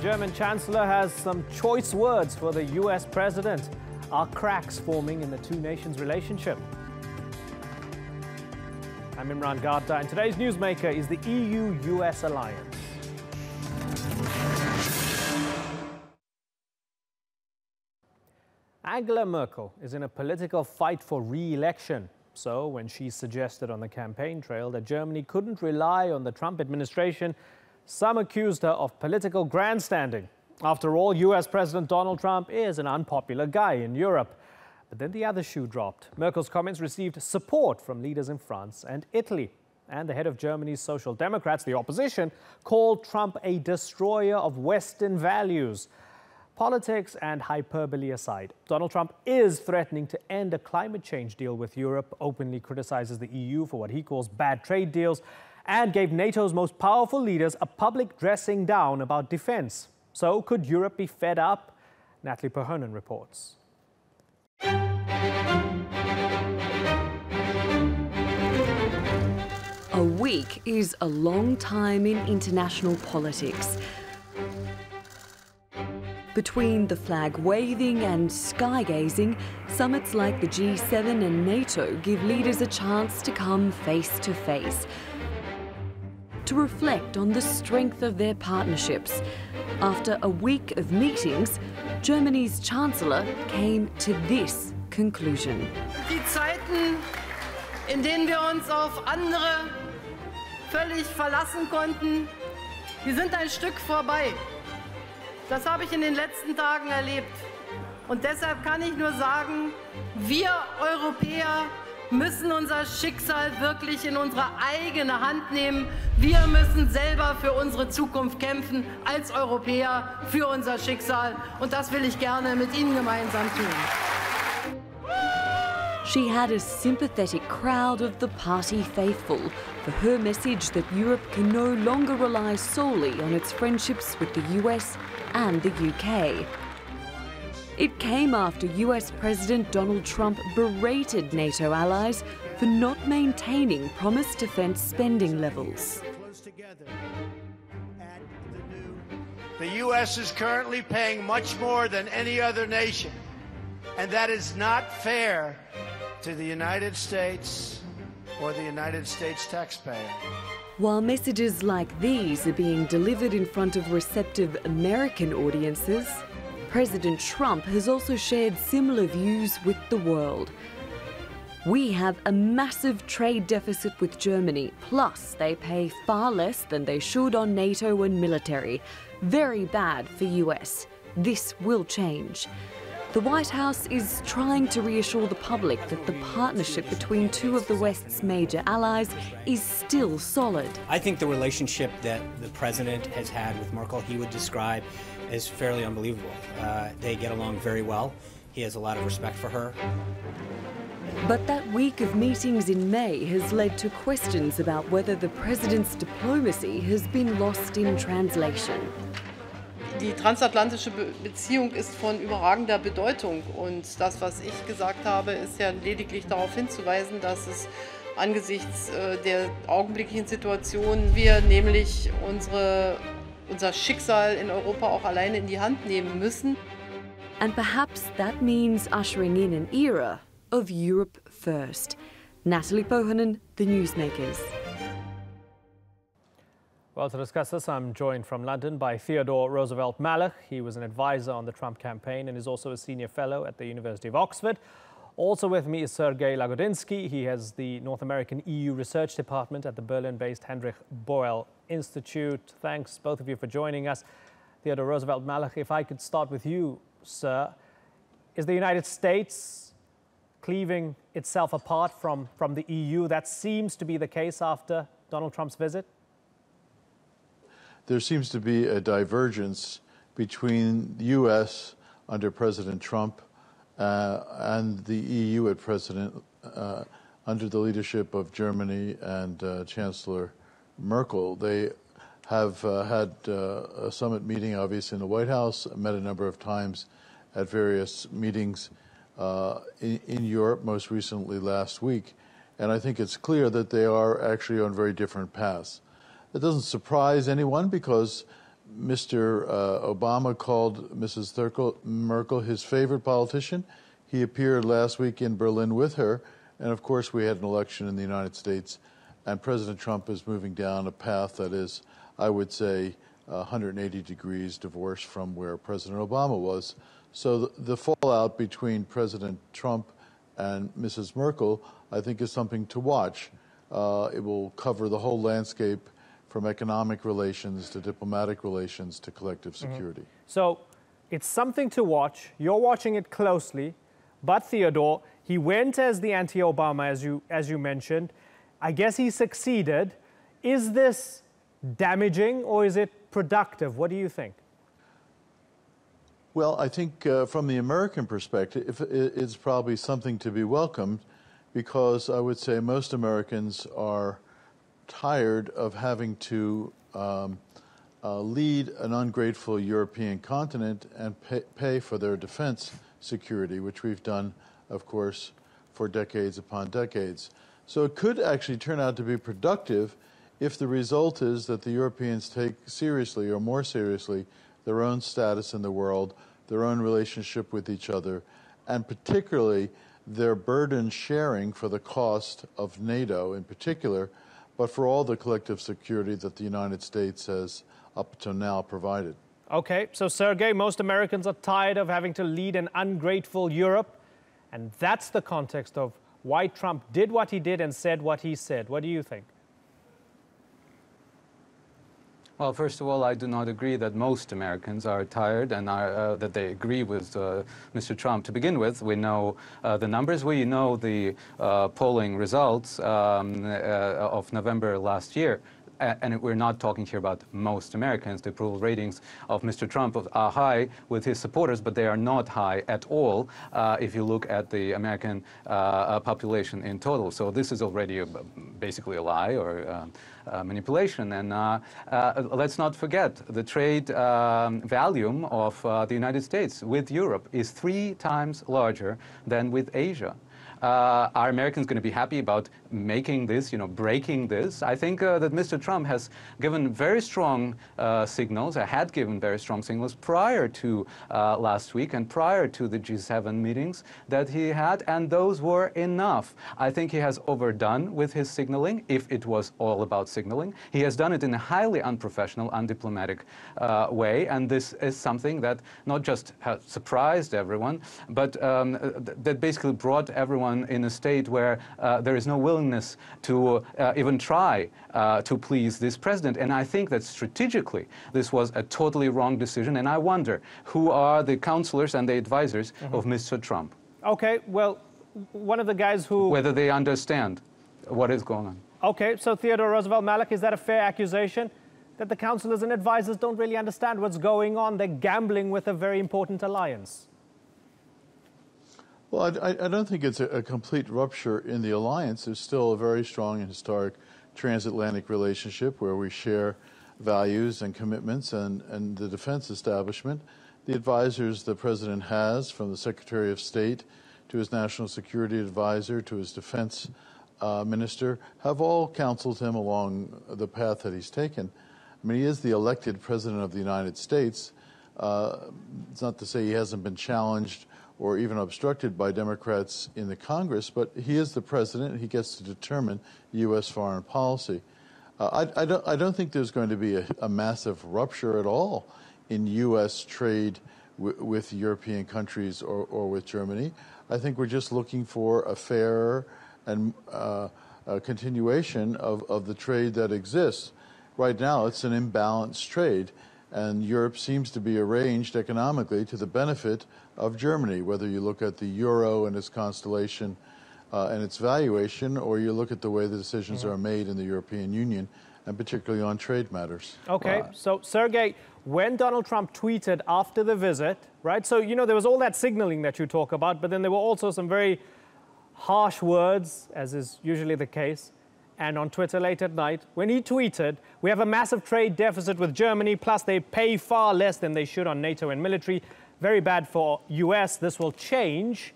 German Chancellor has some choice words for the US President. Are cracks forming in the two nations' relationship? I'm Imran Gardar, and today's newsmaker is the EU-US alliance. Angela Merkel is in a political fight for re-election. So when she suggested on the campaign trail that Germany couldn't rely on the Trump administration, some accused her of political grandstanding. After all, US President Donald Trump is an unpopular guy in Europe. But then the other shoe dropped. Merkel's comments received support from leaders in France and Italy. And the head of Germany's Social Democrats, the opposition, called Trump a destroyer of Western values. Politics and hyperbole aside, Donald Trump is threatening to end a climate change deal with Europe, openly criticizes the EU for what he calls bad trade deals, and gave NATO's most powerful leaders a public dressing down about defense. So could Europe be fed up? Natalie Perhonen reports. A week is a long time in international politics. Between the flag waving and sky gazing, summits like the G7 and NATO give leaders a chance to come face to face, to reflect on the strength of their partnerships. After a week of meetings, Germany's Chancellor came to this conclusion. Die Zeiten, in denen wir uns auf andere völlig verlassen konnten, die sind ein Stück vorbei. Das habe ich in den letzten Tagen erlebt. Und deshalb kann ich nur sagen, wir Europäer müssen unser Schicksal wirklich in unsere eigene Hand nehmen. Wir müssen selber für unsere Zukunft kämpfen, als Europäer, für unser Schicksal. Und das will ich gerne mit Ihnen gemeinsam tun. She had a sympathetic crowd of the party faithful for her message that Europe can no longer rely solely on its friendships with the US and the UK. It came after US President Donald Trump berated NATO allies for not maintaining promised defence spending levels. The US is currently paying much more than any other nation, and that is not fair to the United States or the United States taxpayer. While messages like these are being delivered in front of receptive American audiences, President Trump has also shared similar views with the world. We have a massive trade deficit with Germany, plus they pay far less than they should on NATO and military. Very bad for US. This will change. The White House is trying to reassure the public that the partnership between two of the West's major allies is still solid. I think the relationship that the president has had with Merkel, he would describe as fairly unbelievable. They get along very well. He has a lot of respect for her. But that week of meetings in May has led to questions about whether the president's diplomacy has been lost in translation. Die transatlantische Beziehung ist von überragender Bedeutung. Und das, was ich gesagt habe, ist ja lediglich darauf hinzuweisen, dass es angesichts der augenblicklichen Situation wir nämlich unser Schicksal in Europa auch alleine in die Hand nehmen müssen. And perhaps that means ushering in an era of Europe first. Natalie Perhonen, The Newsmakers. Well, to discuss this, I'm joined from London by Theodore Roosevelt Malloch. He was an advisor on the Trump campaign and is also a senior fellow at the University of Oxford. Also with me is Sergei Lagodinsky. He has the North American EU Research Department at the Berlin-based Heinrich Boel Institute. Thanks, both of you, for joining us. Theodore Roosevelt Malloch, if I could start with you, sir. Is the United States cleaving itself apart from the EU? That seems to be the case after Donald Trump's visit. There seems to be a divergence between the U.S. under President Trump and the EU at present under the leadership of Germany and Chancellor Merkel. They have had a summit meeting, obviously, in the White House, met a number of times at various meetings in Europe, most recently last week. And I think it's clear that they are actually on very different paths. It doesn't surprise anyone because Mr. Obama called Mrs. Merkel his favorite politician. He appeared last week in Berlin with her, and of course we had an election in the United States, and President Trump is moving down a path that is, I would say, 180 degrees divorced from where President Obama was. So the fallout between President Trump and Mrs. Merkel, I think, is something to watch. It will cover the whole landscape from economic relations to diplomatic relations to collective security. So it's something to watch. You're watching it closely. But Theodore, he went as the anti-Obama, as you mentioned. I guess he succeeded. Is this damaging or is it productive? What do you think? Well, I think from the American perspective, it's probably something to be welcomed, because I would say most Americans are tired of having to lead an ungrateful European continent and pay for their defense security, which we've done, of course, for decades upon decades. So it could actually turn out to be productive if the result is that the Europeans take seriously, or more seriously, their own status in the world, their own relationship with each other, and particularly their burden sharing for the cost of NATO in particular, but for all the collective security that the United States has up to now provided. Okay, so Sergei, most Americans are tired of having to lead an ungrateful Europe, and that's the context of why Trump did what he did and said what he said. What do you think? Well, first of all, I do not agree that most Americans are tired and that they agree with Mr. Trump. To begin with, we know the numbers. We know the polling results of November last year. And we're not talking here about most Americans. The approval ratings of Mr. Trump are high with his supporters, but they are not high at all if you look at the American population in total. So this is already basically a lie or manipulation. And let's not forget the trade volume of the United States with Europe is 3 times larger than with Asia. Are Americans going to be happy about making this, breaking this? I think that Mr. Trump has given very strong signals, had given very strong signals prior to last week and prior to the G7 meetings that he had, and those were enough. I think he has overdone with his signaling, if it was all about signaling. He has done it in a highly unprofessional, undiplomatic way, and this is something that not just has surprised everyone, but that basically brought everyone in a state where there is no willingness to even try to please this president. And I think that strategically this was a totally wrong decision. And I wonder who are the counselors and the advisors of Mr. Trump. Okay, well, one of the guys who... Whether they understand what is going on. Okay, so Theodore Roosevelt Malak, is that a fair accusation that the counselors and advisors don't really understand what's going on? They're gambling with a very important alliance. Well, I don't think it's a complete rupture in the alliance. There's still a very strong and historic transatlantic relationship where we share values and commitments, and the defense establishment. The advisors the president has, from the Secretary of State to his national security advisor to his defense minister, have all counseled him along the path that he's taken. I mean, he is the elected president of the United States. It's not to say he hasn't been challenged or even obstructed by Democrats in the Congress, but he is the president. He gets to determine U.S. foreign policy. I don't think there's going to be a massive rupture at all in U.S. trade with European countries or with Germany. I think we're just looking for a fair and a continuation of the trade that exists. Right now, it's an imbalanced trade, and Europe seems to be arranged economically to the benefit of Germany, whether you look at the euro and its constellation and its valuation, or you look at the way the decisions are made in the European Union, and particularly on trade matters. Okay, so Sergei, when Donald Trump tweeted after the visit, right, so, there was all that signaling that you talk about, but then there were also some very harsh words, as is usually the case. And on Twitter late at night, when he tweeted, "We have a massive trade deficit with Germany, plus they pay far less than they should on NATO and military. Very bad for US, this will change."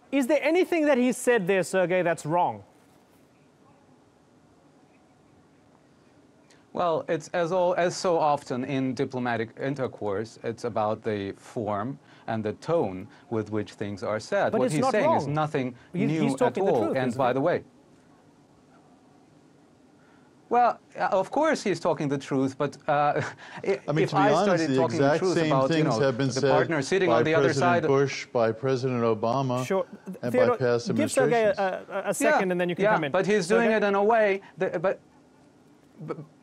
Is there anything that he said there, Sergei, that's wrong? Well, it's as so often in diplomatic intercourse, it's about the form and the tone with which things are said. But what it's he's not saying wrong. is nothing He's new at talking the all. truth, And isn't by he? the way, well, of course he's talking the truth, but I mean, if to be I honest, started the talking the exact truth same about, things have been the said partner sitting by on the other President side. Bush, by President Obama, Sure. and Theodore, by past give administrations. Sergei a second, and then you can come in. But he's doing Sergei? it in a way that,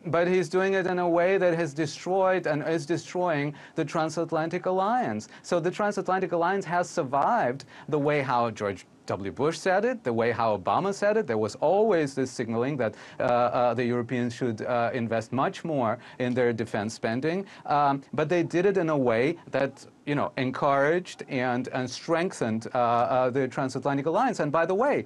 but he's doing it in a way that has destroyed and is destroying the Transatlantic Alliance. So the Transatlantic Alliance has survived the way how George W. Bush said it, the way how Obama said it. There was always this signaling that the Europeans should invest much more in their defense spending, but they did it in a way that encouraged and strengthened the Transatlantic Alliance. And by the way,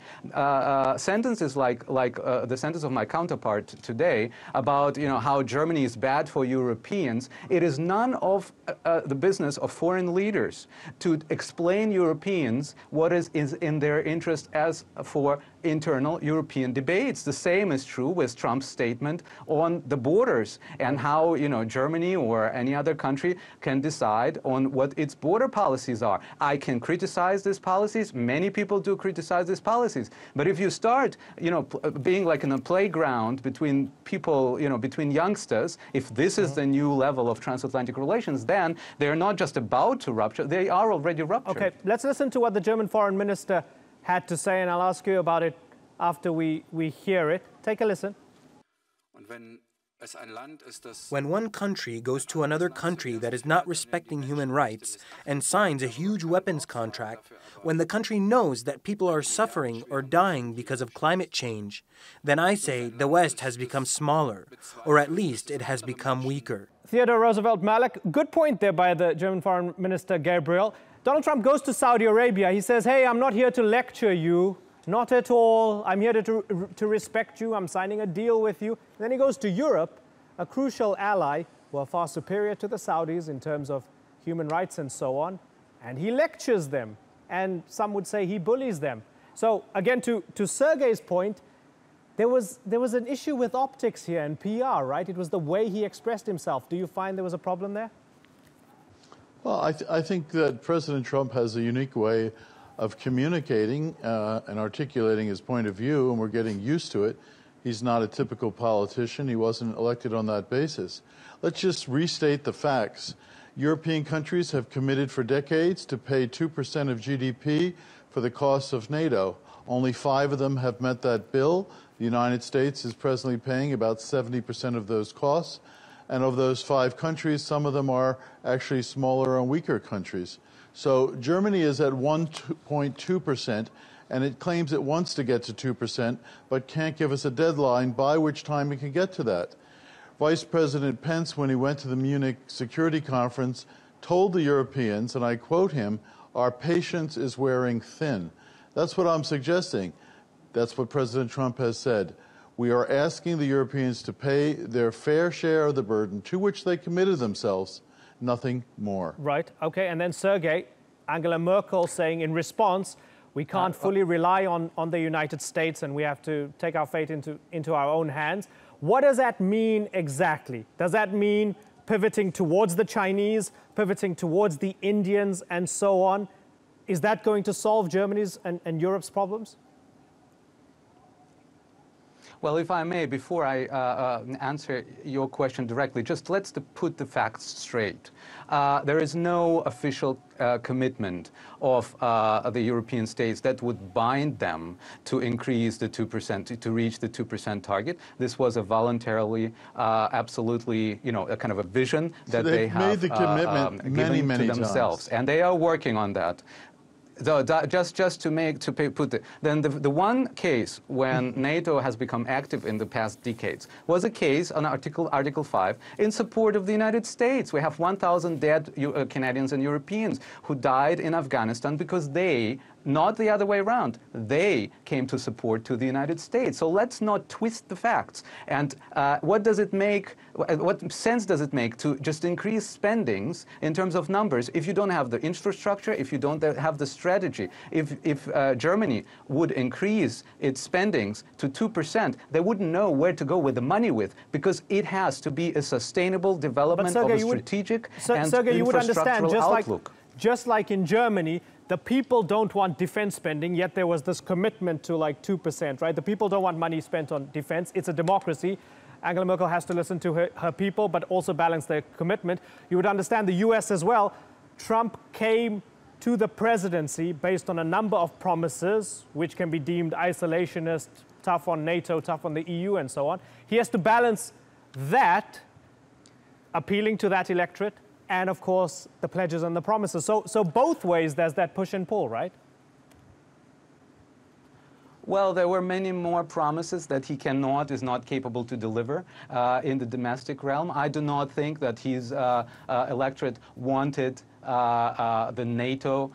sentences like the sentence of my counterpart today about how Germany is bad for Europeans, it is none of the business of foreign leaders to explain Europeans what is in their interest as for internal European debates. The same is true with Trump's statement on the borders and how Germany or any other country can decide on what its border policies are. I can criticize these policies. Many people do criticize these policies. But if you start being like in a playground between people, between youngsters, if this is the new level of transatlantic relations, then they're not just about to rupture, they are already ruptured. Okay, let's listen to what the German foreign minister had to say, and I'll ask you about it after we hear it. Take a listen. When one country goes to another country that is not respecting human rights and signs a huge weapons contract, when the country knows that people are suffering or dying because of climate change, then I say the West has become smaller, or at least it has become weaker. Theodore Roosevelt Malek, good point there by the German Foreign Minister Gabriel. Donald Trump goes to Saudi Arabia. He says, hey, I'm not here to lecture you. Not at all. I'm here to respect you. I'm signing a deal with you. And then he goes to Europe, a crucial ally who are far superior to the Saudis in terms of human rights and so on. And he lectures them. And some would say he bullies them. So again, to Sergei's point, there was an issue with optics here and PR, right? It was the way he expressed himself. Do you find there was a problem there? Well, I think that President Trump has a unique way of communicating and articulating his point of view, and we're getting used to it. He's not a typical politician. He wasn't elected on that basis. Let's just restate the facts. European countries have committed for decades to pay 2% of GDP for the costs of NATO. Only 5 of them have met that bill. The United States is presently paying about 70% of those costs. And of those 5 countries, some of them are actually smaller and weaker countries. So Germany is at 1.2%, and it claims it wants to get to 2%, but can't give us a deadline by which time it can get to that. Vice President Pence, when he went to the Munich Security Conference, told the Europeans, and I quote him, "Our patience is wearing thin." That's what I'm suggesting. That's what President Trump has said. We are asking the Europeans to pay their fair share of the burden to which they committed themselves, nothing more. Right, okay, and then Sergei, Angela Merkel saying in response, we can't fully rely on the United States and we have to take our fate into our own hands. What does that mean exactly? Does that mean pivoting towards the Chinese, pivoting towards the Indians and so on? Is that going to solve Germany's and Europe's problems? Well, if I may, before I answer your question directly, just let's put the facts straight. There is no official commitment of the European states that would bind them to increase the 2%, to reach the 2% target. This was a voluntarily, absolutely, a kind of a vision that they have made the commitment given to themselves, and they are working on that. So just to put it, then the one case when NATO has become active in the past decades was a case on Article 5 in support of the United States. We have 1,000 dead Canadians and Europeans who died in Afghanistan because they not the other way around. They came to support to the United States. So let's not twist the facts. And what does it make, what sense does it make to just increase spendings in terms of numbers if you don't have the infrastructure, if you don't have the strategy? If Germany would increase its spendings to 2%, they wouldn't know where to go with the money with, because it has to be a sustainable development of a strategic and infrastructural outlook. Just like in Germany, the people don't want defense spending, yet there was this commitment to like 2%, right? The people don't want money spent on defense. It's a democracy. Angela Merkel has to listen to her people, but also balance their commitment. You would understand the US as well. Trump came to the presidency based on a number of promises, which can be deemed isolationist, tough on NATO, tough on the EU, and so on. He has to balance that, appealing to that electorate, and of course, the pledges and the promises. So both ways, there's that push and pull, right? Well, there were many more promises that he is not capable to deliver in the domestic realm. I do not think that his electorate wanted the NATO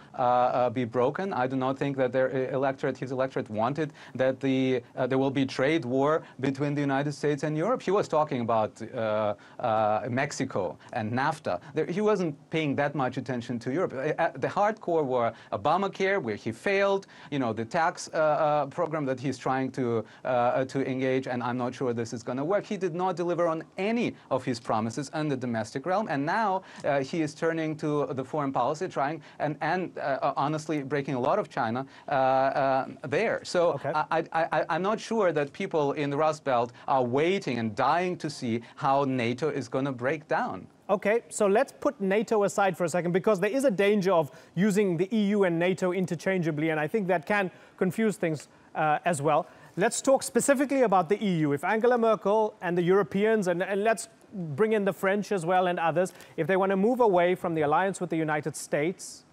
be broken. I do not think that his electorate wanted that there will be trade war between the United States and Europe. He was talking about Mexico and NAFTA. He wasn't paying that much attention to Europe. The hardcore were Obamacare, where he failed, the tax program that he's trying to engage, and I'm not sure this is going to work. He did not deliver on any of his promises in the domestic realm, and now he is turning to the foreign policy, trying and honestly breaking a lot of China there. So okay. I'm not sure that people in the Rust Belt are waiting and dying to see how NATO is going to break down. Okay, so let's put NATO aside for a second, because there is a danger of using the EU and NATO interchangeably, and I think that can confuse things as well. Let's talk specifically about the EU. If Angela Merkel and the Europeans, and let's bring in the French as well and others, if they want to move away from the alliance with the United States,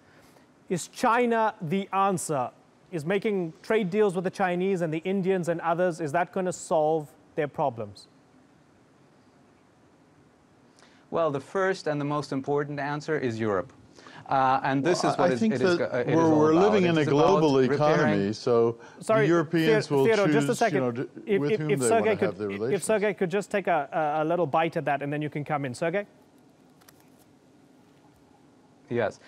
is China the answer? Is making trade deals with the Chinese and the Indians and others, is that going to solve their problems? Well, the first and the most important answer is Europe. And this is what I think we're living in a global economy, so the Europeans will Theodore, choose just a second. with whom they want to have their relations. If Sergei could just take a little bite at that, and then you can come in. Sergei? Yes.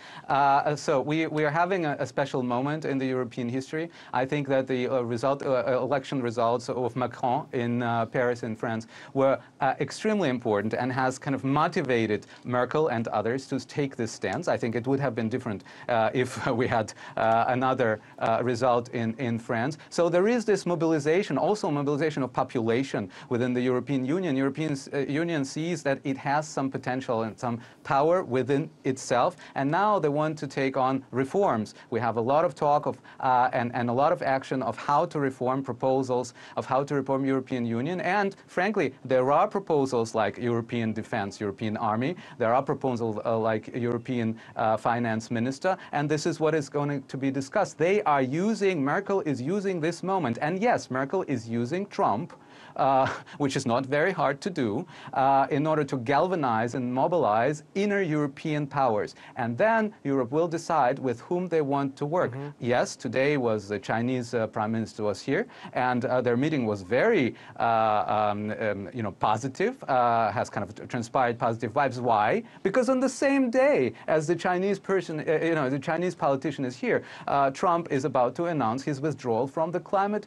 So we are having a special moment in the European history. I think that the election results of Macron in Paris in France were extremely important and has kind of motivated Merkel and others to take this stance. I think it would have been different if we had another result in France. So there is this mobilization, also mobilization of population within the European Union. European Union sees that it has some potential and some power within itself. And now they want to take on reforms. We have a lot of talk of and a lot of action of how to reform, proposals of how to reform European Union. And frankly, there are proposals like European defense, European army. There are proposals like European finance minister. And this is what is going to be discussed. They are using, Merkel is using this moment. And yes, Merkel is using Trump, which is not very hard to do, in order to galvanize and mobilize inner European powers. And then Europe will decide with whom they want to work. Mm-hmm. Yes, today was the Chinese Prime Minister was here, and their meeting was very, positive, has kind of transpired positive vibes. Why? Because on the same day as the Chinese person, the Chinese politician is here, Trump is about to announce his withdrawal from the climate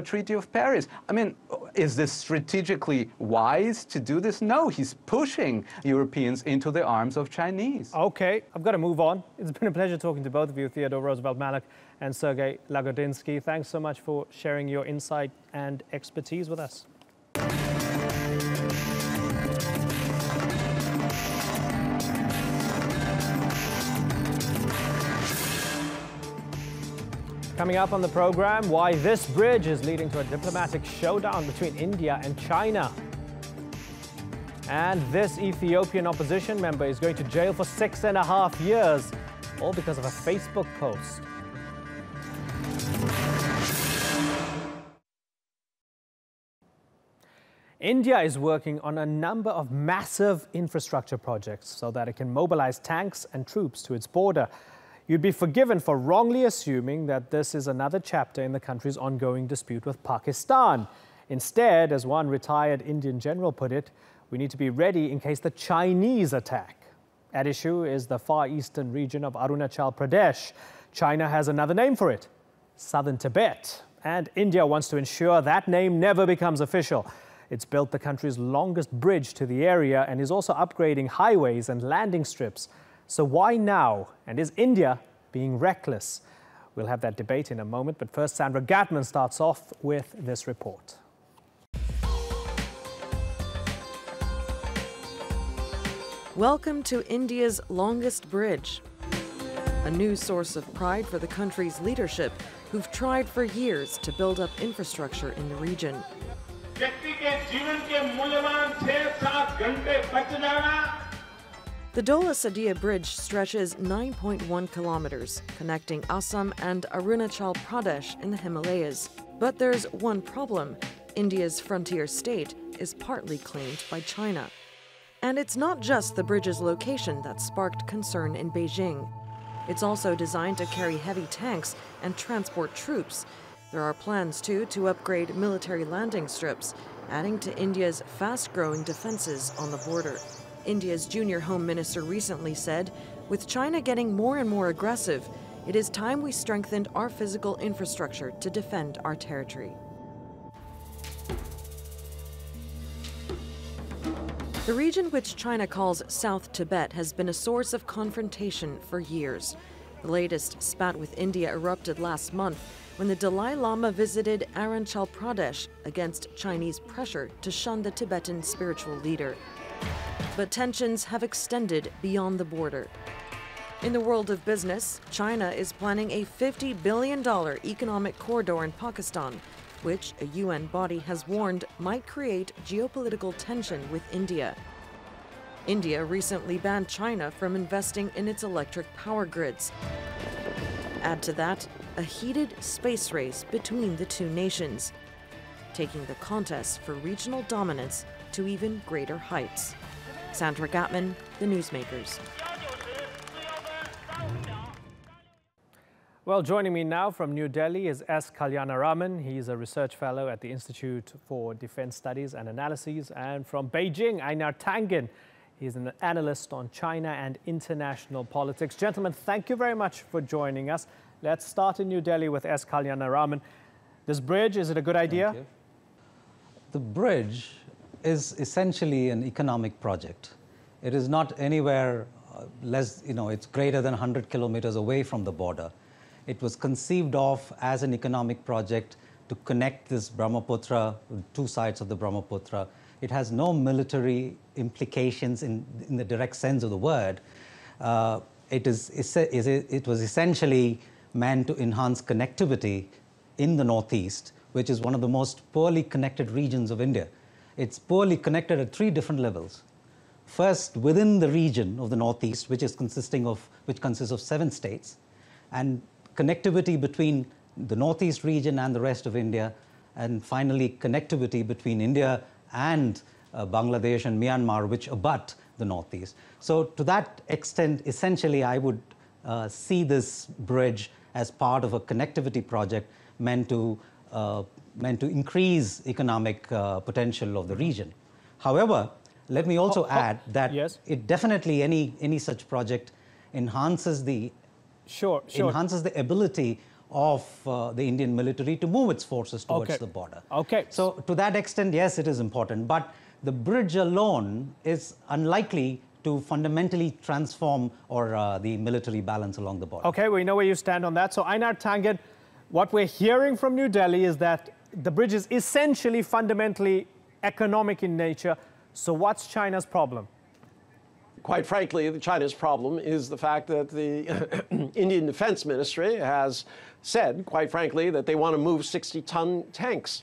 Treaty of Paris. I mean, is this strategically wise to do this? No, he's pushing Europeans into the arms of Chinese. Okay, I've got to move on. It's been a pleasure talking to both of you, Theodore Roosevelt-Malek and Sergei Lagodinsky. Thanks so much for sharing your insight and expertise with us. Coming up on the program, why this bridge is leading to a diplomatic showdown between India and China. And this Ethiopian opposition member is going to jail for 6.5 years, all because of a Facebook post. India is working on a number of massive infrastructure projects so that it can mobilize tanks and troops to its border. you'd be forgiven for wrongly assuming that this is another chapter in the country's ongoing dispute with Pakistan. Instead, as one retired Indian general put it, we need to be ready in case the Chinese attack. At issue is the far eastern region of Arunachal Pradesh. China has another name for it, Southern Tibet. And India wants to ensure that name never becomes official. It's built the country's longest bridge to the area and is also upgrading highways and landing strips. So why now? And is India being reckless? We'll have that debate in a moment, but first Sandra Gatman starts off with this report. Welcome to India's longest bridge, a new source of pride for the country's leadership, who've tried for years to build up infrastructure in the region. The Dola Sadia Bridge stretches 9.1 kilometers, connecting Assam and Arunachal Pradesh in the Himalayas. But there's one problem. India's frontier state is partly claimed by China. And it's not just the bridge's location that sparked concern in Beijing. It's also designed to carry heavy tanks and transport troops. There are plans, too, to upgrade military landing strips, adding to India's fast-growing defenses on the border. India's junior home minister recently said, with China getting more and more aggressive, it is time we strengthened our physical infrastructure to defend our territory. The region which China calls South Tibet has been a source of confrontation for years. The latest spat with India erupted last month when the Dalai Lama visited Arunachal Pradesh against Chinese pressure to shun the Tibetan spiritual leader. But tensions have extended beyond the border. In the world of business, China is planning a $50 billion economic corridor in Pakistan, which a UN body has warned might create geopolitical tension with India. India recently banned China from investing in its electric power grids. Add to that, a heated space race between the two nations, taking the contest for regional dominance to even greater heights. Sandra Gatman, The Newsmakers. Well, joining me now from New Delhi is S. Kalyanaraman. He's a research fellow at the Institute for Defense Studies and Analyses. And from Beijing, Einar Tangen. He's an analyst on China and international politics. Gentlemen, thank you very much for joining us. Let's start in New Delhi with S. Kalyanaraman. This bridge, is it a good idea? Thank you. The bridge is essentially an economic project. It is not anywhere it's greater than 100 kilometers away from the border. It was conceived of as an economic project to connect this Brahmaputra, two sides of the Brahmaputra. It has no military implications in the direct sense of the word. It was essentially meant to enhance connectivity in the Northeast, which is one of the most poorly connected regions of India. It's poorly connected at three different levels. First, within the region of the Northeast, which consists of 7 states, and connectivity between the Northeast region and the rest of India, and finally connectivity between India and Bangladesh and Myanmar, which abut the Northeast. So to that extent, essentially, I would see this bridge as part of a connectivity project meant to increase economic potential of the region. However, let me also add that yes, it definitely, any such project enhances the enhances the ability of the Indian military to move its forces towards the border. Okay. So to that extent, yes, it is important. But the bridge alone is unlikely to fundamentally transform the military balance along the border. Okay, we know where you stand on that. So Einar Tangen, what we're hearing from New Delhi is that the bridge is essentially fundamentally economic in nature. So what's China's problem? Quite frankly, China's problem is the fact that the Indian Defense Ministry has said, quite frankly, that they want to move 60-ton tanks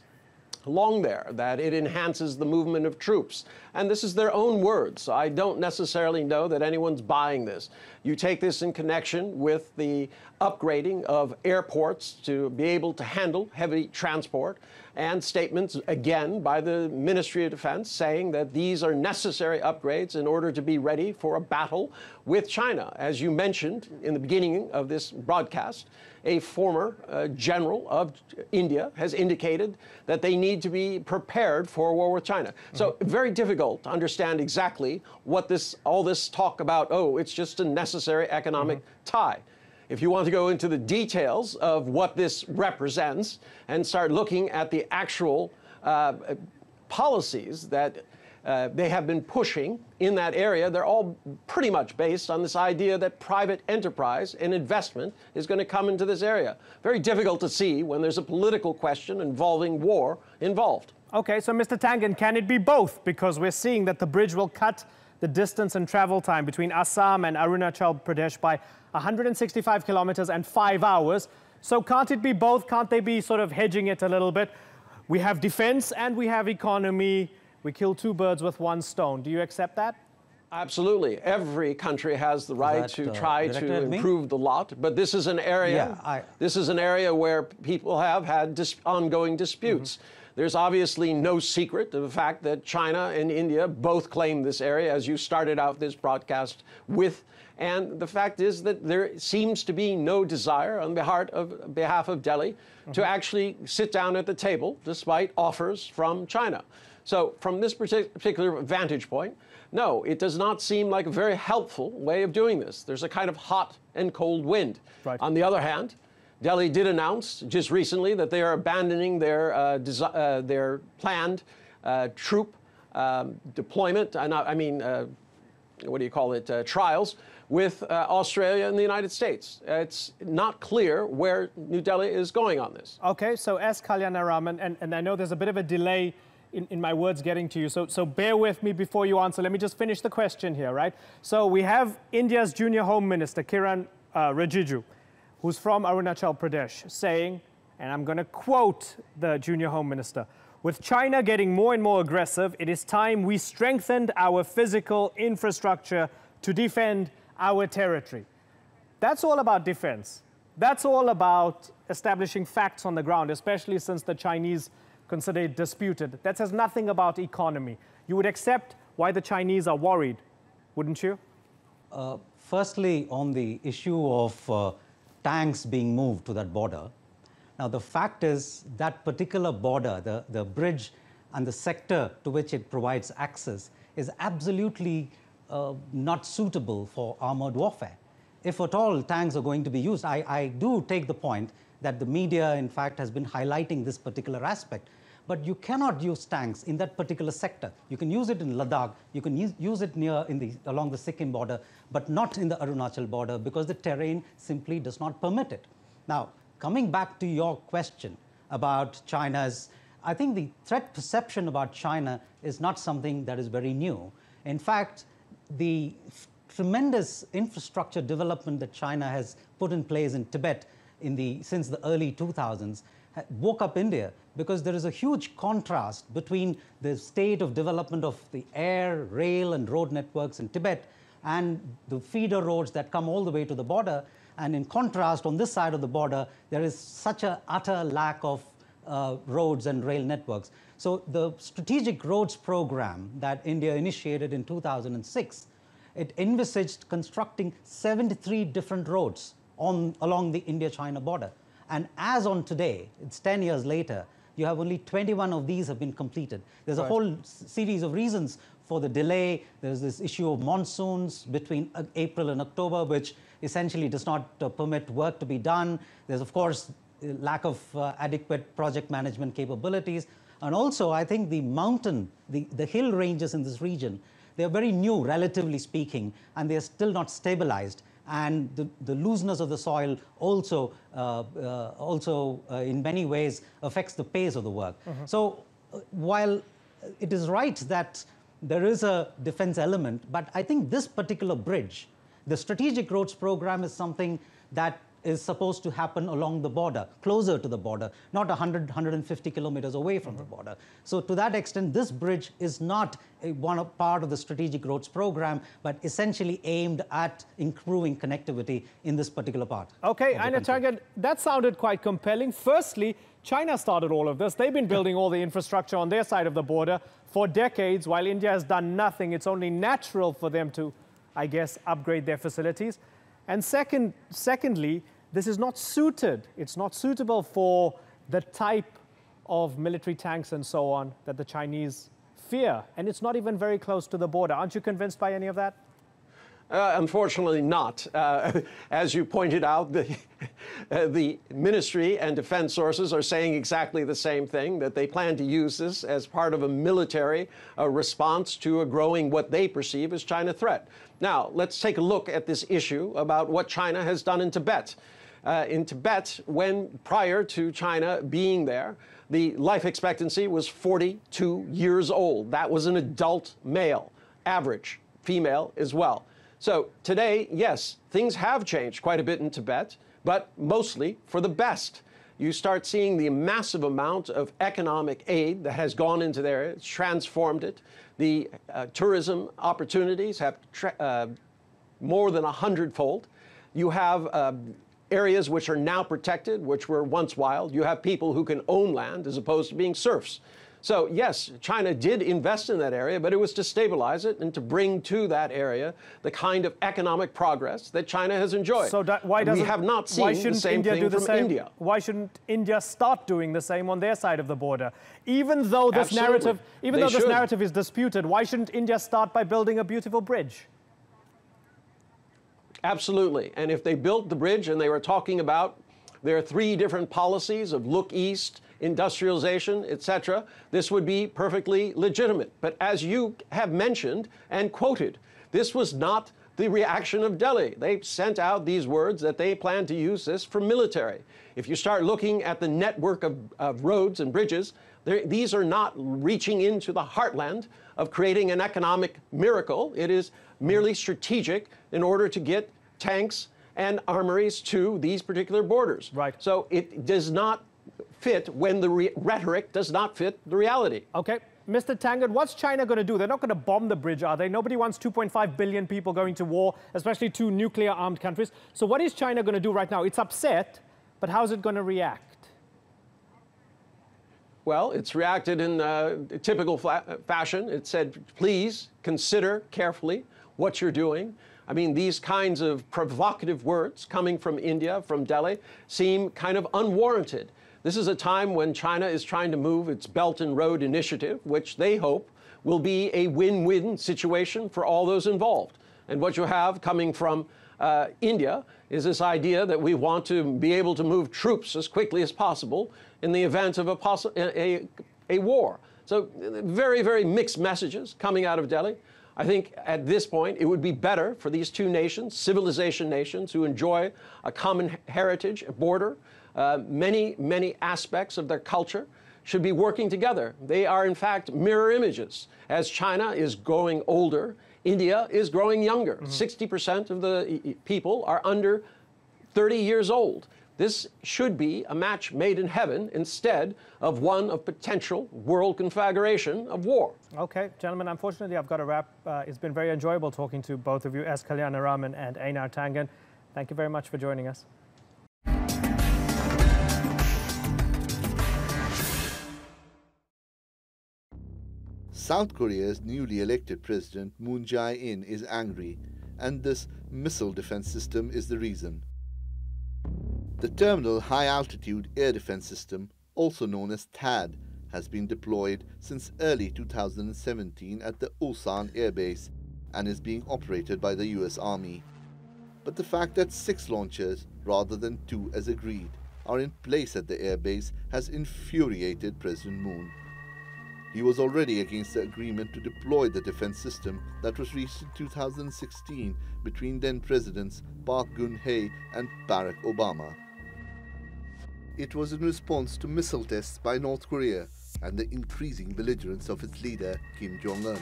along there, that it enhances the movement of troops. And this is their own words. So I don't necessarily know that anyone's buying this. You take this in connection with the upgrading of airports to be able to handle heavy transport, and statements again by the Ministry of Defense saying that these are necessary upgrades in order to be ready for a battle with China. As you mentioned in the beginning of this broadcast, a former general of India has indicated that they need to be prepared for a war with China. So very difficult to understand exactly what all this talk about, oh, it's just a necessary economic tie. If you want to go into the details of what this represents and start looking at the actual policies that they have been pushing in that area, they're all pretty much based on this idea that private enterprise and investment is going to come into this area. Very difficult to see when there's a political question involving war involved. Okay, so Mr. Tangen, can it be both? Because we're seeing that the bridge will cut the distance and travel time between Assam and Arunachal Pradesh by 165 kilometers and 5 hours. So can't it be both? Can't they be sort of hedging it a little bit? We have defense and we have economy. We kill two birds with one stone. Do you accept that? Absolutely. Every country has the right to try to improve the lot, but this is an area. This is an area where people have had ongoing disputes. There's obviously no secret to the fact that China and India both claim this area, as you started out this broadcast with. And the fact is that there seems to be no desire on behalf of Delhi to actually sit down at the table, despite offers from China. So from this particular vantage point, no, it does not seem like a very helpful way of doing this. There's a kind of hot and cold wind. Right. On the other hand, Delhi did announce just recently that they are abandoning their planned troop deployment, what do you call it, trials with Australia and the United States. It's not clear where New Delhi is going on this. Okay, so S. Kalyanaraman, and I know there's a bit of a delay in my words getting to you, so bear with me before you answer. Let me just finish the question here, right? So we have India's junior Home Minister, Kiran Rijiju, who's from Arunachal Pradesh, saying, and I'm going to quote the junior Home Minister, "With China getting more and more aggressive, it is time we strengthened our physical infrastructure to defend our territory." That's all about defense. That's all about establishing facts on the ground, especially since the Chinese consider it disputed. That says nothing about economy. You would accept why the Chinese are worried, wouldn't you? Firstly, on the issue of tanks being moved to that border. Now, the fact is that particular border, the bridge and the sector to which it provides access is absolutely not suitable for armored warfare. If at all tanks are going to be used, I do take the point that the media, in fact, has been highlighting this particular aspect. But you cannot use tanks in that particular sector. You can use it in Ladakh, you can use it along the Sikkim border, but not in the Arunachal border because the terrain simply does not permit it. Now, coming back to your question about China's, I think the threat perception about China is not something that is very new. In fact, the tremendous infrastructure development that China has put in place in Tibet since the early 2000s woke up India, because there is a huge contrast between the state of development of the air, rail, and road networks in Tibet and the feeder roads that come all the way to the border. And in contrast, on this side of the border, there is such an utter lack of roads and rail networks. So the strategic roads program that India initiated in 2006, it envisaged constructing 73 different roads along the India-China border. And as on today, it's 10 years later, you have only 21 of these have been completed. There's a whole series of reasons for the delay. There's this issue of monsoons between April and October, which essentially does not permit work to be done. There's, of course, lack of adequate project management capabilities. And also, I think the hill ranges in this region, they're very new, relatively speaking, and they're still not stabilized. And the looseness of the soil also in many ways affects the pace of the work. So while it is right that there is a defense element, but I think this particular bridge, the strategic roads program, is something that is supposed to happen along the border, closer to the border, not 100, 150 kilometers away from the border. So to that extent, this bridge is not part of the strategic roads program, but essentially aimed at improving connectivity in this particular part. Okay, Aina Tangan, that sounded quite compelling. Firstly, China started all of this. They've been building all the infrastructure on their side of the border for decades, while India has done nothing. It's only natural for them to, I guess, upgrade their facilities. And secondly, this is not suited. It's not suitable for the type of military tanks and so on that the Chinese fear. And it's not even very close to the border. Aren't you convinced by any of that? Unfortunately not. As you pointed out, the ministry and defense sources are saying exactly the same thing, that they plan to use this as part of a military response to a growing, what they perceive as China threat. Now, let's take a look at this issue about what China has done in Tibet. In Tibet, prior to China being there, the life expectancy was 42 years old. That was an adult male, average female as well. So today, yes, things have changed quite a bit in Tibet, but mostly for the best. You start seeing the massive amount of economic aid that has gone into there. It's transformed it. The tourism opportunities have more than 100-fold. You have areas which are now protected, which were once wild. You have people who can own land as opposed to being serfs. So yes, China did invest in that area, but it was to stabilize it and to bring to that area the kind of economic progress that China has enjoyed. So we have not seen the same thing from India. Why shouldn't India start doing the same on their side of the border? Even though this narrative is disputed, why shouldn't India start by building a beautiful bridge? Absolutely. And if they built the bridge and they were talking about there are 3 different policies of look east, industrialization, etc., this would be perfectly legitimate. But as you have mentioned and quoted, this was not the reaction of Delhi. They sent out these words that they plan to use this for military. If you start looking at the network of roads and bridges, these are not reaching into the heartland of creating an economic miracle. It is merely strategic in order to get tanks and armories to these particular borders. Right. So it does not fit when the rhetoric does not fit the reality. Okay. Mr. Tangan, what's China going to do? They're not going to bomb the bridge, are they? Nobody wants 2.5 billion people going to war, especially 2 nuclear-armed countries. So what is China going to do right now? It's upset, but how's it going to react? Well, it's reacted in typical fashion. It said, please consider carefully what you're doing. I mean, these kinds of provocative words coming from India, from Delhi, seem kind of unwarranted. This is a time when China is trying to move its Belt and Road Initiative, which they hope will be a win-win situation for all those involved. And what you have coming from India is this idea that we want to be able to move troops as quickly as possible in the event of a war. So very, very mixed messages coming out of Delhi. I think at this point it would be better for these 2 nations, civilization nations, who enjoy a common heritage, a border, many aspects of their culture, should be working together. They are, in fact, mirror images. As China is growing older, India is growing younger. 60% of the people are under 30 years old. This should be a match made in heaven instead of one of potential world conflagration of war. Okay, gentlemen, unfortunately, I've got to wrap. It's been very enjoyable talking to both of you, S. Kalyanaraman and Aina Tangan. Thank you very much for joining us. South Korea's newly elected president, Moon Jae-in, is angry, and this missile defense system is the reason. The Terminal High Altitude Air Defense System, also known as THAAD, has been deployed since early 2017 at the Ulsan Air Base and is being operated by the US Army. But the fact that 6 launchers, rather than 2 as agreed, are in place at the air base has infuriated President Moon. He was already against the agreement to deploy the defense system that was reached in 2016 between then-Presidents Park Geun-hye and Barack Obama. It was in response to missile tests by North Korea and the increasing belligerence of its leader, Kim Jong-un.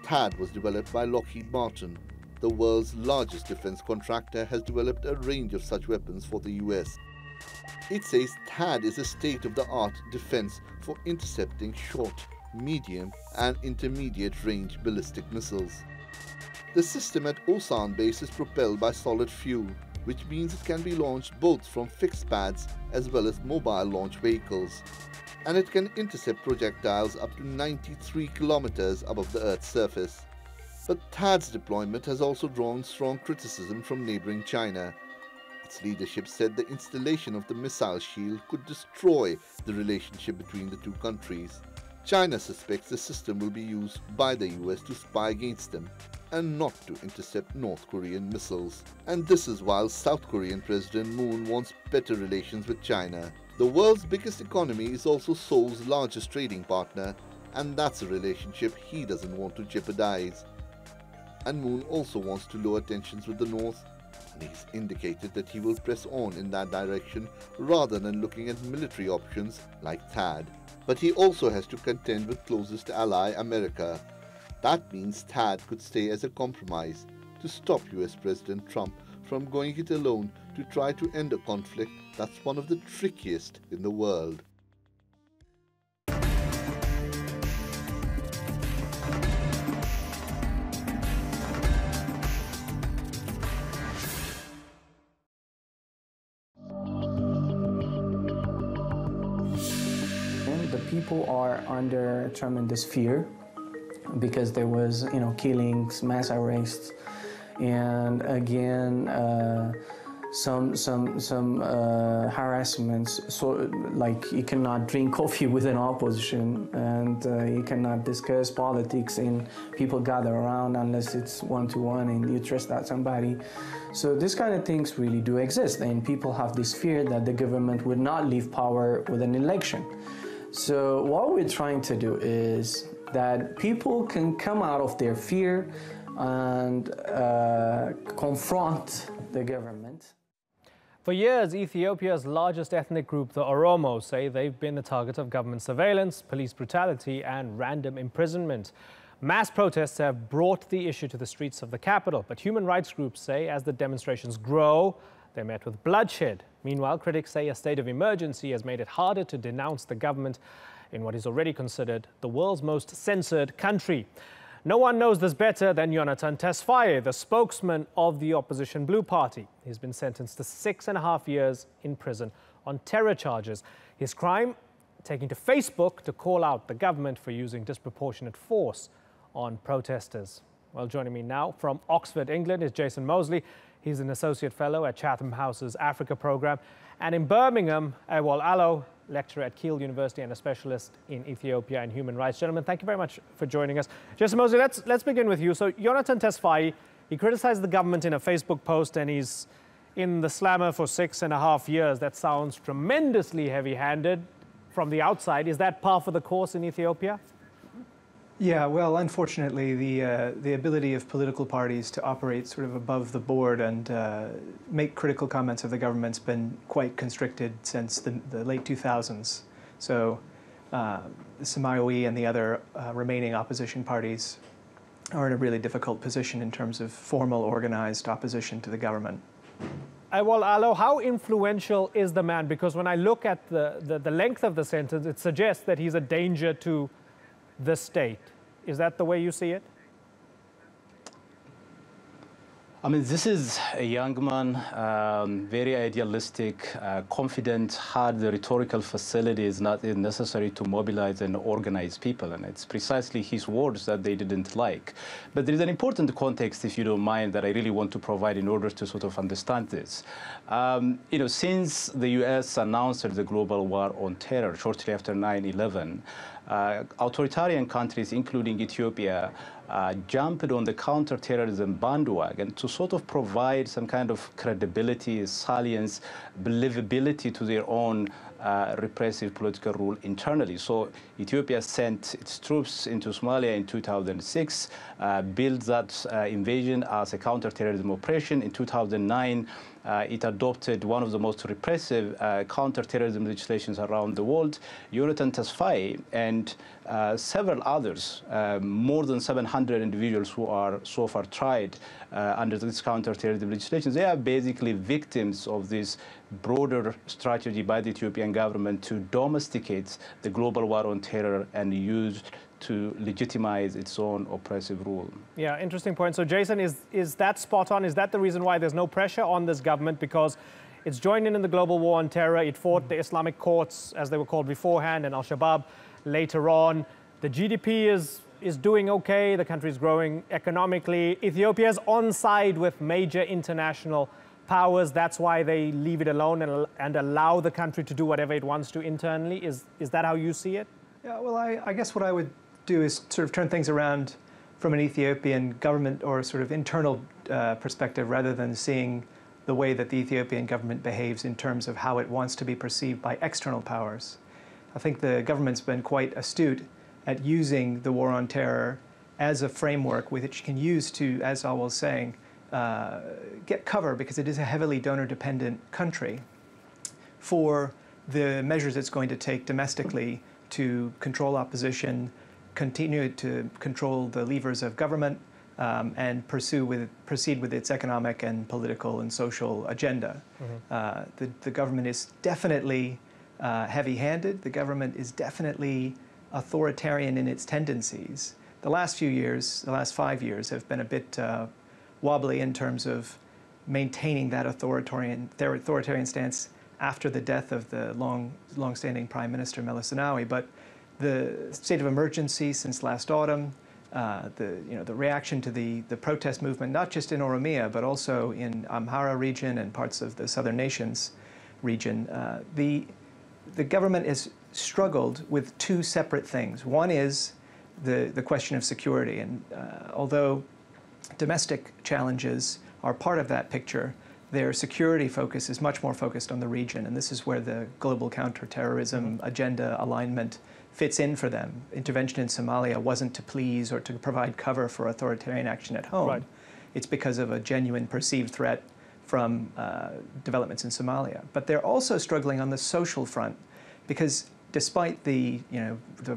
THAAD was developed by Lockheed Martin, the world's largest defense contractor, has developed a range of such weapons for the US. It says THAAD is a state-of-the-art defense for intercepting short, medium and intermediate range ballistic missiles. The system at Osan base is propelled by solid fuel, which means it can be launched both from fixed pads as well as mobile launch vehicles. And it can intercept projectiles up to 93 kilometers above the Earth's surface. But THAAD's deployment has also drawn strong criticism from neighboring China. Its leadership said the installation of the missile shield could destroy the relationship between the two countries. China suspects the system will be used by the US to spy against them and not to intercept North Korean missiles. And this is while South Korean President Moon wants better relations with China. The world's biggest economy is also Seoul's largest trading partner, and that's a relationship he doesn't want to jeopardize. And Moon also wants to lower tensions with the North, and he's indicated that he will press on in that direction rather than looking at military options like THAAD. But he also has to contend with closest ally America. That means THAAD could stay as a compromise to stop US President Trump from going it alone to try to end a conflict that's one of the trickiest in the world. The people are under tremendous fear because there was, killings, mass arrests, and again, some harassments. So, like, you cannot drink coffee with an opposition, and you cannot discuss politics, and people gather around unless it's one-to-one, and you trust out somebody. So these kind of things really do exist, and people have this fear that the government would not leave power with an election. So what we're trying to do is that people can come out of their fear and confront the government. For years, Ethiopia's largest ethnic group, the Oromo, say they've been the target of government surveillance, police brutality and random imprisonment. Mass protests have brought the issue to the streets of the capital, but human rights groups say as the demonstrations grow, they're met with bloodshed. Meanwhile, critics say a state of emergency has made it harder to denounce the government in what is already considered the world's most censored country. No one knows this better than Jonathan Tesfaye, the spokesman of the opposition Blue Party. He's been sentenced to 6.5 years in prison on terror charges. His crime, taking to Facebook to call out the government for using disproportionate force on protesters. Well, joining me now from Oxford, England, is Jason Mosley. He's an associate fellow at Chatham House's Africa program. And in Birmingham, Ewol Allo, lecturer at Keele University and a specialist in Ethiopia and human rights. Gentlemen, thank you very much for joining us. Jason Mosley, let's begin with you. So Jonathan Tesfaye, he criticized the government in a Facebook post, and he's in the slammer for 6.5 years. That sounds tremendously heavy-handed from the outside. Is that par for the course in Ethiopia? Yeah, well, unfortunately, the ability of political parties to operate sort of above the board and make critical comments of the government's been quite constricted since the late 2000s. So the Samawi and the other remaining opposition parties are in a really difficult position in terms of formal, organized opposition to the government. Ewol Allo, how influential is the man? Because when I look at the length of the sentence, it suggests that he's a danger to the state. Is that the way you see it? I mean, this is a young man, very idealistic, confident, had the rhetorical facilities not necessary to mobilize and organize people. And it's precisely his words that they didn't like. But there is an important context, if you don't mind, that I really want to provide in order to sort of understand this. Since the U.S. announced the global war on terror shortly after 9/11, authoritarian countries, including Ethiopia, jumped on the counterterrorism bandwagon to sort of provide some kind of credibility, salience, believability to their own repressive political rule internally. So Ethiopia sent its troops into Somalia in 2006, billed that invasion as a counterterrorism operation. In 2009, it adopted one of the most repressive counterterrorism legislations around the world. Jonathan Tasfaye and several others, more than 700 individuals who are so far tried under this counterterrorism legislation, they are basically victims of this broader strategy by the Ethiopian government to domesticate the global war on terror and use to legitimize its own oppressive rule. Yeah, interesting point. So Jason, is that spot on? Is that the reason why there's no pressure on this government? Because it's joined in the global war on terror. It fought the Islamic courts, as they were called beforehand, and Al-Shabaab later on. The GDP is doing okay. The country is growing economically. Ethiopia is on side with major international powers. That's why they leave it alone and allow the country to do whatever it wants to internally. Is that how you see it? Yeah, well, I guess what I would do is sort of turn things around from an Ethiopian government or sort of internal perspective, rather than seeing the way that the Ethiopian government behaves in terms of how it wants to be perceived by external powers. I think the government's been quite astute at using the war on terror as a framework which it can use to, as I was saying, get cover, because it is a heavily donor-dependent country, for the measures it's going to take domestically to control opposition, continue to control the levers of government, and proceed with its economic and political and social agenda. Mm-hmm. The government is definitely heavy-handed. The government is definitely authoritarian in its tendencies. The last few years, the last 5 years, have been a bit wobbly in terms of maintaining that authoritarian stance after the death of the long-standing Prime Minister Meles Zenawi. But the state of emergency since last autumn, the reaction to the protest movement, not just in Oromia, but also in Amhara region and parts of the southern nations region, the government has struggled with two separate things. One is the question of security, and although domestic challenges are part of that picture, their security focus is much more focused on the region, and this is where the global counterterrorism agenda alignment fits in for them. Intervention in Somalia wasn't to please or to provide cover for authoritarian action at home. Right. It's because of a genuine perceived threat from developments in Somalia. But they're also struggling on the social front, because despite the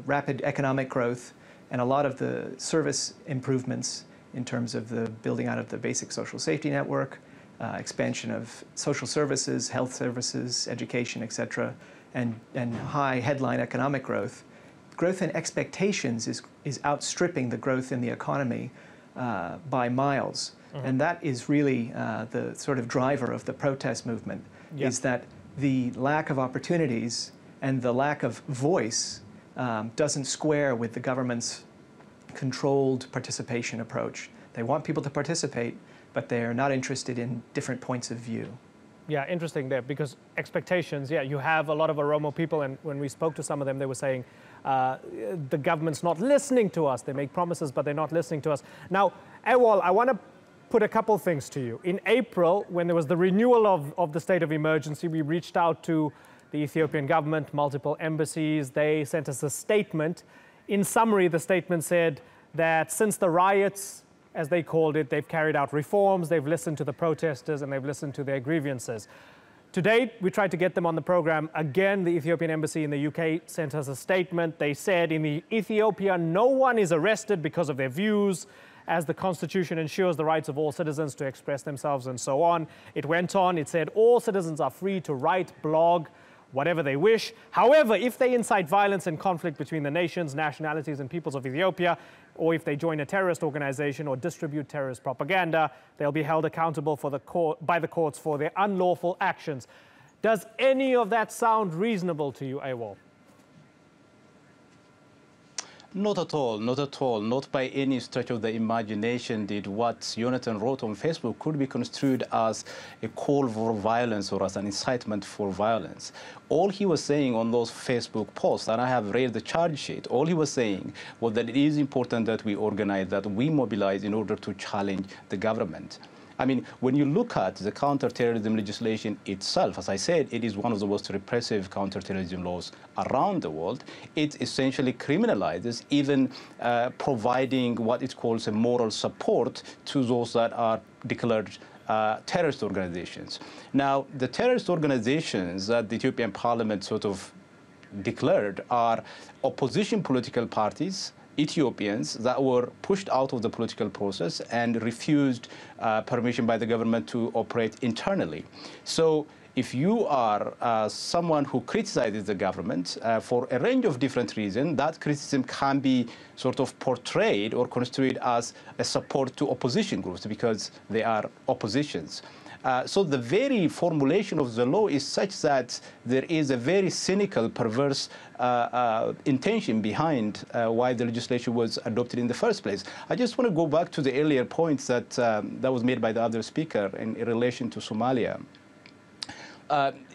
rapid economic growth and a lot of the service improvements in terms of the building out of the basic social safety network, expansion of social services, health services, education, etc., and high headline economic growth in expectations is outstripping the growth in the economy by miles. Mm-hmm. And that is really the sort of driver of the protest movement, is that the lack of opportunities and the lack of voice doesn't square with the government's controlled participation approach. They want people to participate, but they're not interested in different points of view. Yeah, interesting there, because expectations, you have a lot of Oromo people, and when we spoke to some of them, they were saying the government's not listening to us. They make promises, but they're not listening to us. Now, Ewol, I want to put a couple things to you. In April, when there was the renewal of the state of emergency, we reached out to the Ethiopian government, multiple embassies. They sent us a statement. In summary, the statement said that since the riots, as they called it, they've carried out reforms, they've listened to the protesters, and they've listened to their grievances. To date, we tried to get them on the program. Again, the Ethiopian embassy in the UK sent us a statement. They said in Ethiopia, no one is arrested because of their views, as the constitution ensures the rights of all citizens to express themselves and so on. It went on, it said all citizens are free to write, blog, whatever they wish. However, if they incite violence and conflict between the nations, nationalities, and peoples of Ethiopia, or if they join a terrorist organization or distribute terrorist propaganda, they'll be held accountable by the courts for their unlawful actions. Does any of that sound reasonable to you, Ewol? Not at all, not at all. Not by any stretch of the imagination did what Jonathan wrote on Facebook could be construed as a call for violence or as an incitement for violence. All he was saying on those Facebook posts, and I have read the charge sheet, all he was saying was that it is important that we organize, that we mobilize in order to challenge the government. I mean, when you look at the counterterrorism legislation itself, as I said, it is one of the most repressive counterterrorism laws around the world. It essentially criminalizes even providing what it calls a moral support to those that are declared terrorist organizations. Now, the terrorist organizations that the Ethiopian parliament sort of declared are opposition political parties, Ethiopians that were pushed out of the political process and refused permission by the government to operate internally. So if you are someone who criticizes the government for a range of different reasons, that criticism can be sort of portrayed or construed as a support to opposition groups because they are oppositions. So the very formulation of the law is such that there is a very cynical, perverse intention behind why the legislation was adopted in the first place. I just want to go back to the earlier points that that was made by the other speaker in relation to Somalia.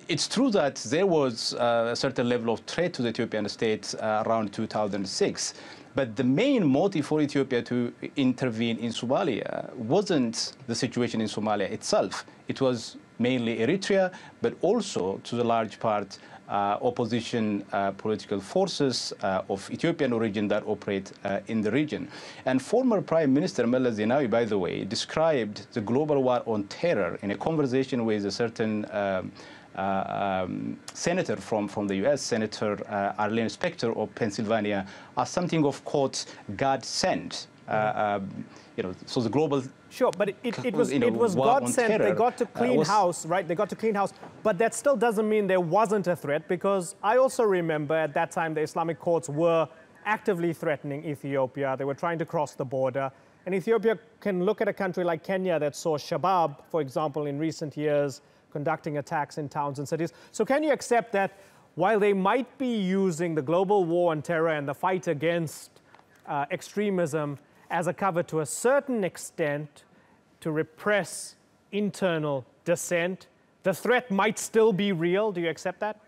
It's true that there was a certain level of threat to the Ethiopian state around 2006. But the main motive for Ethiopia to intervene in Somalia wasn't the situation in Somalia itself. It was mainly Eritrea, but also, to the large part, opposition political forces of Ethiopian origin that operate in the region. And former Prime Minister Meles Zenawi, by the way, described the global war on terror in a conversation with a certain senator from the U.S., Senator Arlene Specter of Pennsylvania, as something of, quote, God sent. So the global... Sure, but it was God sent. They got to clean house, right? They got to clean house. But that still doesn't mean there wasn't a threat, because I also remember at that time the Islamic courts were actively threatening Ethiopia. They were trying to cross the border. And Ethiopia can look at a country like Kenya that saw Shabab, for example, in recent years, conducting attacks in towns and cities. So can you accept that while they might be using the global war on terror and the fight against extremism as a cover to a certain extent to repress internal dissent, the threat might still be real? Do you accept that?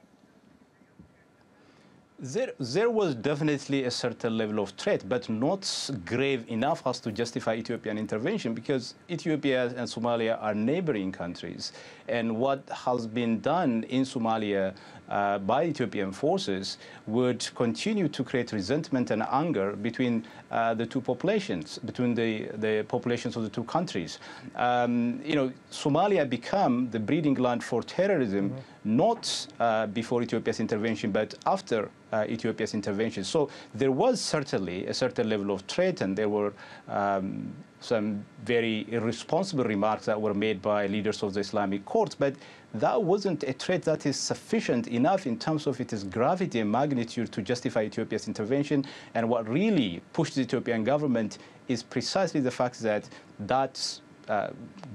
There was definitely a certain level of threat, but not grave enough as to justify Ethiopian intervention, because Ethiopia and Somalia are neighboring countries. And what has been done in Somalia by Ethiopian forces would continue to create resentment and anger between the two populations, between the populations of the two countries. Somalia became the breeding ground for terrorism, not before Ethiopia's intervention, but after Ethiopia's intervention. So there was certainly a certain level of threat, and there were some very irresponsible remarks that were made by leaders of the Islamic courts, but that wasn't a threat that is sufficient enough in terms of its gravity and magnitude to justify Ethiopia's intervention. And what really pushed the Ethiopian government is precisely the fact that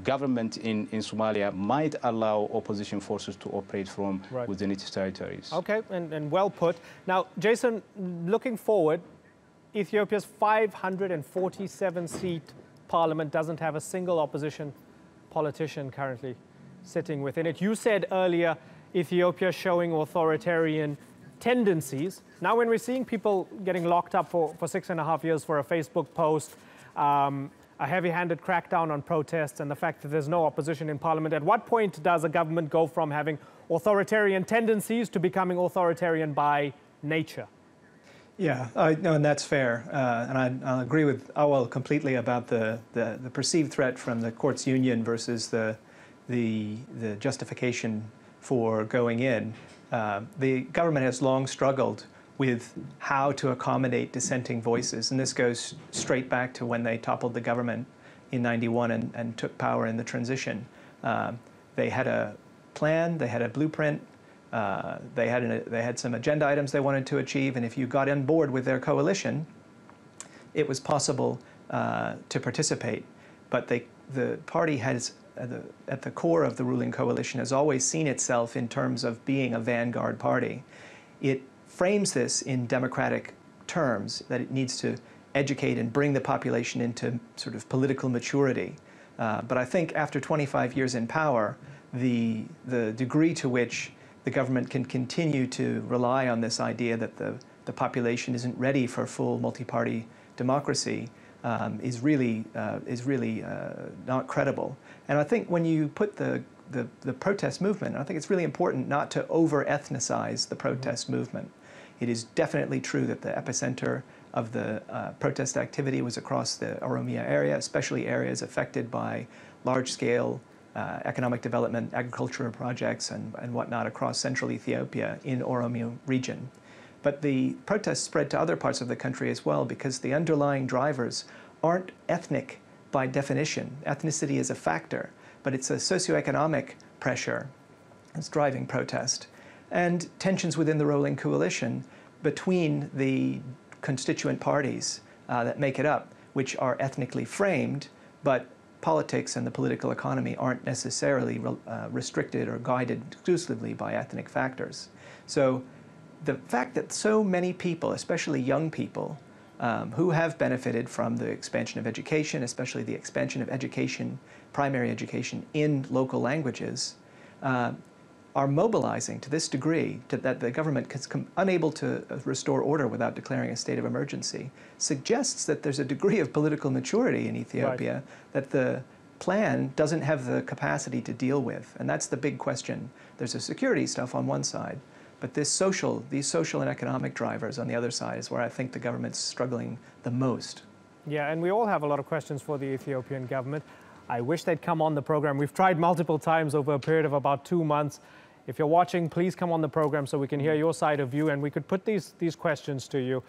government in Somalia might allow opposition forces to operate from within its territories. Okay, and well put. Now, Jason, looking forward, Ethiopia's 547-seat parliament doesn't have a single opposition politician currently sitting within it. You said earlier Ethiopia showing authoritarian tendencies. Now, when we're seeing people getting locked up for 6.5 years for a Facebook post, a heavy-handed crackdown on protests, and the fact that there's no opposition in parliament, at what point does a government go from having authoritarian tendencies to becoming authoritarian by nature? Yeah, no, and that's fair. And I'll agree with Awal completely about the perceived threat from the courts union versus the justification for going in. The government has long struggled with how to accommodate dissenting voices, and this goes straight back to when they toppled the government in '91 and took power in the transition. They had a plan, they had a blueprint, they had some agenda items they wanted to achieve, and if you got on board with their coalition, it was possible to participate. But the party has, at the core of the ruling coalition, has always seen itself in terms of being a vanguard party. It frames this in democratic terms, that it needs to educate and bring the population into sort of political maturity. But I think after 25 years in power, the degree to which the government can continue to rely on this idea that the population isn't ready for full multi-party democracy is really not credible. And I think when you put the protest movement, I think it's really important not to over-ethnicize the protest movement. It is definitely true that the epicenter of the protest activity was across the Oromia area, especially areas affected by large-scale economic development, agricultural projects, and whatnot across central Ethiopia in Oromia region. But the protests spread to other parts of the country as well because the underlying drivers aren't ethnic by definition. Ethnicity is a factor, but it's a socioeconomic pressure that's driving protest. And tensions within the ruling coalition between the constituent parties that make it up, which are ethnically framed, but politics and the political economy aren't necessarily restricted or guided exclusively by ethnic factors. So the fact that so many people, especially young people, who have benefited from the expansion of education, especially the expansion of education, primary education in local languages, are mobilizing to this degree that the government is unable to restore order without declaring a state of emergency, suggests that there's a degree of political maturity in Ethiopia that the plan doesn't have the capacity to deal with. And that's the big question. There's a security stuff on one side, but these social and economic drivers on the other side is where I think the government's struggling the most. Yeah, and we all have a lot of questions for the Ethiopian government. I wish they'd come on the program. We've tried multiple times over a period of about 2 months. If you're watching, please come on the program so we can hear your side of view and we could put these questions to you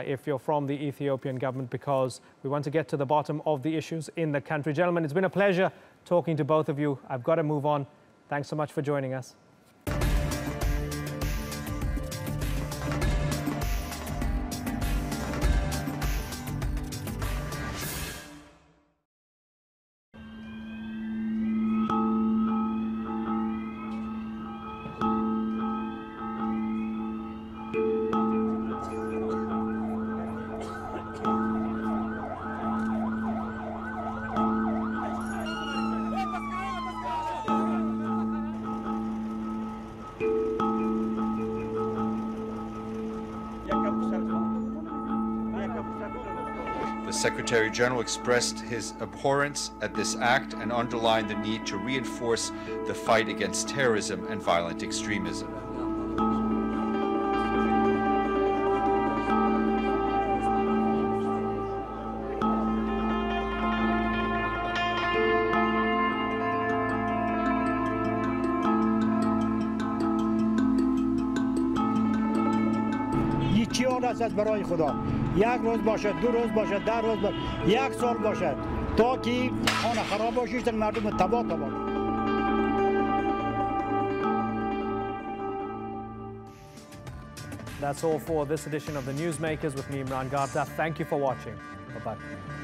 if you're from the Ethiopian government, because we want to get to the bottom of the issues in the country. Gentlemen, it's been a pleasure talking to both of you. I've got to move on. Thanks so much for joining us. The Secretary General expressed his abhorrence at this act and underlined the need to reinforce the fight against terrorism and violent extremism. است برای خدا یک روز باشد، 2 روز باشد، 10 روز باشد، 1 سال باشد تا که خانه خراب باشید مردم تباه کنید. That's all for this edition of the Newsmakers with me, Imran Gata. Thank you for watching. Bye-bye.